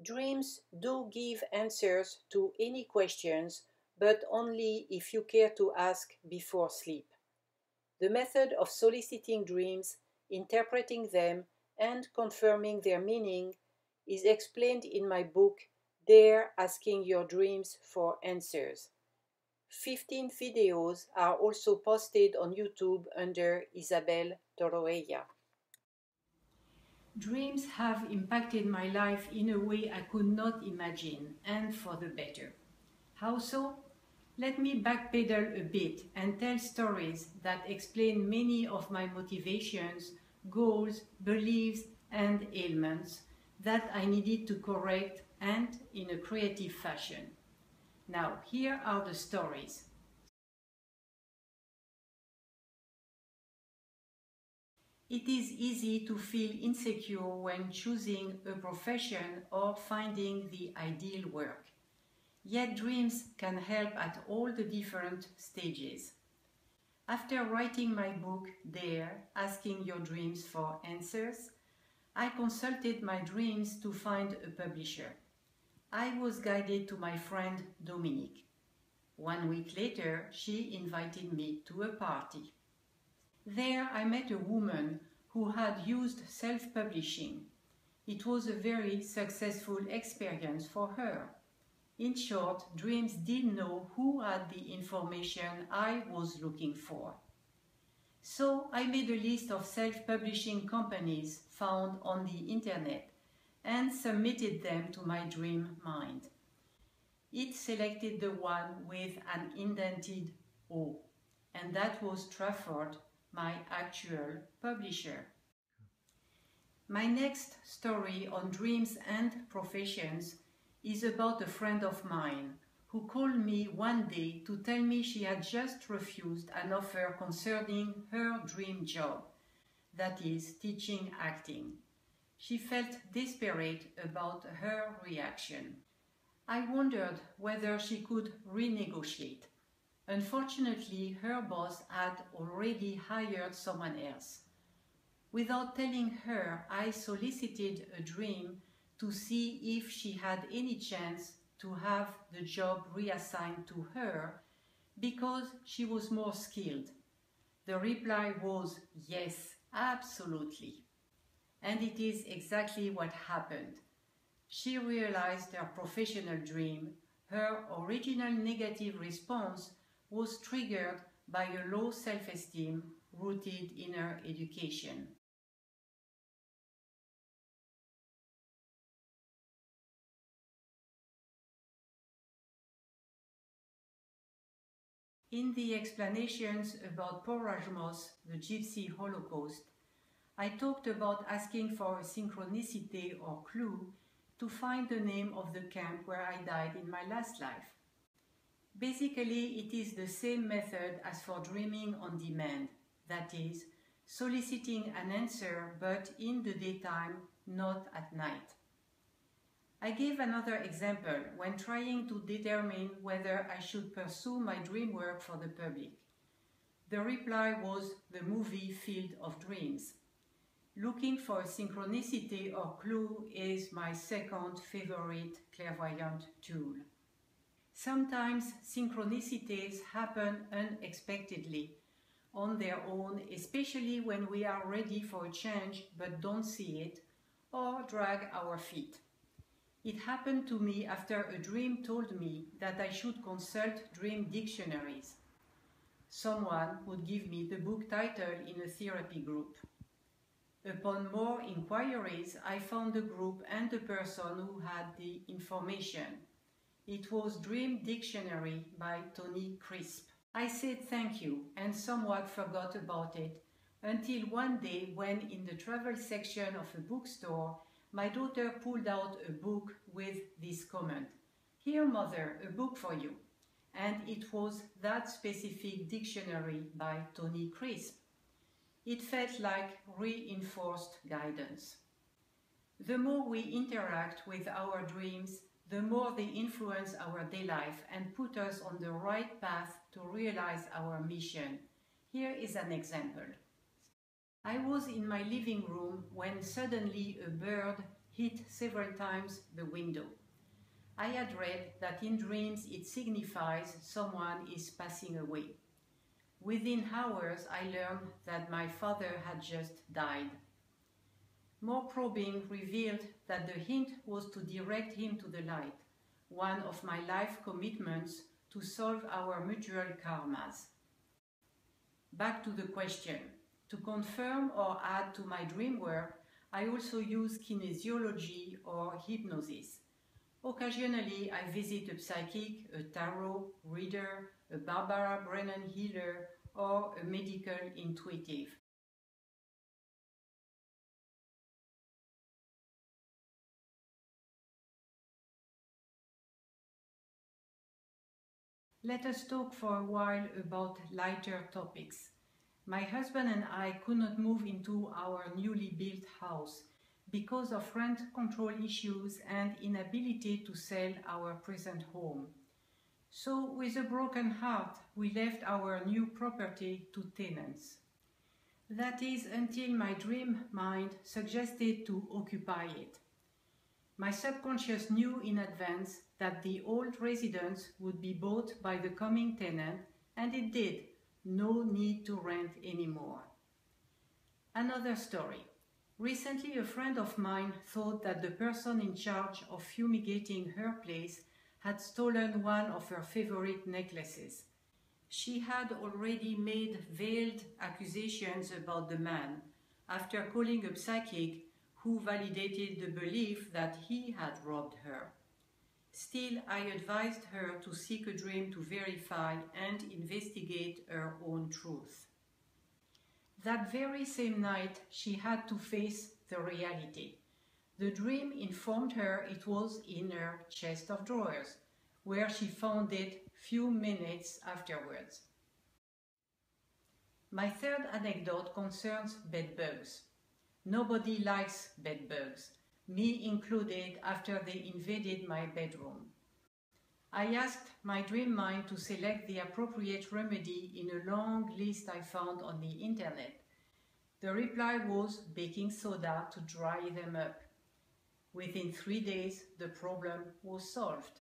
Dreams do give answers to any questions, but only if you care to ask before sleep. The method of soliciting dreams, interpreting them, and confirming their meaning is explained in my book, Dare Asking Your Dreams for Answers. 15 videos are also posted on YouTube under Isabelle Torroella. Dreams have impacted my life in a way I could not imagine, and for the better. How so? Let me backpedal a bit and tell stories that explain many of my motivations, goals, beliefs, and ailments that I needed to correct, and in a creative fashion. Now, here are the stories. It is easy to feel insecure when choosing a profession or finding the ideal work. Yet dreams can help at all the different stages. After writing my book, Dare, Asking Your Dreams for Answers, I consulted my dreams to find a publisher. I was guided to my friend Dominique. 1 week later, she invited me to a party. There I met a woman who had used self-publishing. It was a very successful experience for her. In short, dreams did know who had the information I was looking for. So I made a list of self-publishing companies found on the internet and submitted them to my dream mind. It selected the one with an indented O, and that was Trafford, my actual publisher. My next story on dreams and professions is about a friend of mine who called me one day to tell me she had just refused an offer concerning her dream job, that is, teaching acting. She felt desperate about her reaction. I wondered whether she could renegotiate. Unfortunately, her boss had already hired someone else. Without telling her, I solicited a dream to see if she had any chance to have the job reassigned to her because she was more skilled. The reply was yes, absolutely. And it is exactly what happened. She realized her professional dream. Her original negative response was triggered by a low self-esteem rooted in her education. In the explanations about Porrajmos, the Gypsy Holocaust, I talked about asking for a synchronicity or clue to find the name of the camp where I died in my last life. Basically, it is the same method as for dreaming on demand, that is, soliciting an answer but in the daytime, not at night. I gave another example when trying to determine whether I should pursue my dream work for the public. The reply was the movie Field of Dreams. Looking for a synchronicity or clue is my second favorite clairvoyant tool. Sometimes synchronicities happen unexpectedly, on their own, especially when we are ready for a change but don't see it, or drag our feet. It happened to me after a dream told me that I should consult dream dictionaries. Someone would give me the book title in a therapy group. Upon more inquiries, I found the group and the person who had the information. It was Dream Dictionary by Tony Crisp. I said thank you and somewhat forgot about it until one day when in the travel section of a bookstore my daughter pulled out a book with this comment, "Here, mother, a book for you." And it was that specific dictionary by Tony Crisp. It felt like reinforced guidance. The more we interact with our dreams, the more they influence our day life and put us on the right path to realize our mission. Here is an example. I was in my living room when suddenly a bird hit several times the window. I had read that in dreams it signifies someone is passing away. Within hours, I learned that my father had just died. More probing revealed that the hint was to direct him to the light, one of my life commitments to solve our mutual karmas. Back to the question. To confirm or add to my dream work, I also use kinesiology or hypnosis. Occasionally, I visit a psychic, a tarot reader, a Barbara Brennan healer, or a medical intuitive. Let us talk for a while about lighter topics. My husband and I could not move into our newly built house because of rent control issues and inability to sell our present home. So, with a broken heart, we left our new property to tenants. That is until my dream mind suggested to occupy it. My subconscious knew in advance that the old residence would be bought by the coming tenant, and it did. No need to rent anymore. Another story. Recently, a friend of mine thought that the person in charge of fumigating her place had stolen one of her favorite necklaces. She had already made veiled accusations about the man after calling a psychic who validated the belief that he had robbed her. Still, I advised her to seek a dream to verify and investigate her own truth. That very same night, she had to face the reality. The dream informed her it was in her chest of drawers, where she found it few minutes afterwards. My third anecdote concerns bedbugs. Nobody likes bedbugs, me included, after they invaded my bedroom. I asked my dream mind to select the appropriate remedy in a long list I found on the internet. The reply was baking soda to dry them up. Within 3 days, the problem was solved.